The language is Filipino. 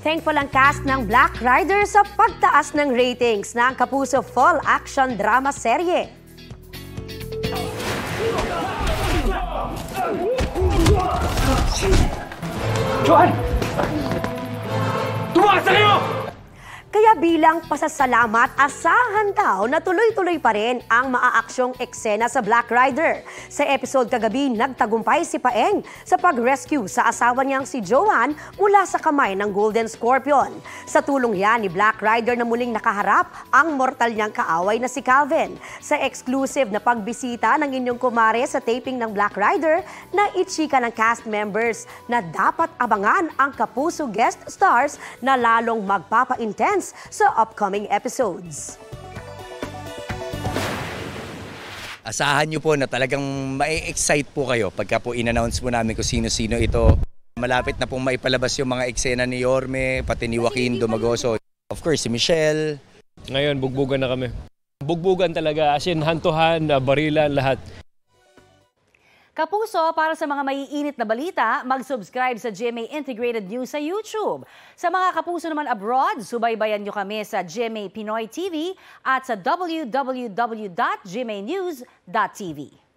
Thankful ang cast ng Black Rider sa pagtaas ng ratings ng Kapuso Fall Action Drama Serye. Joan! Tumasa kayo! Kaya bilang pasasalamat, asahan daw na tuloy-tuloy pa rin ang maaaksyong eksena sa Black Rider. Sa episode kagabi, nagtagumpay si Paeng sa pag-rescue sa asawa niyang si Joan mula sa kamay ng Golden Scorpion. Sa tulong yan ni Black Rider na muling nakaharap ang mortal niyang kaaway na si Calvin. Sa exclusive na pagbisita ng inyong kumare sa taping ng Black Rider, na ichika ng cast members na dapat abangan ang Kapuso guest stars na lalong magpapa-intense sa upcoming episodes. Asahan niyo po na talagang ma-excite po kayo pagka po in-announce mo namin kung sino-sino ito. Malapit na pong maipalabas yung mga eksena ni Yorme, pati ni Joaquin Dumagoso. Of course, si Michelle. Ngayon, bugbugan na kami. Bugbugan talaga, as in hand-to-hand, barilan, lahat. Kapuso, para sa mga maiinit na balita, mag-subscribe sa GMA Integrated News sa YouTube. Sa mga kapuso naman abroad, subaybayan nyo kami sa GMA Pinoy TV at sa www.gmanews.tv.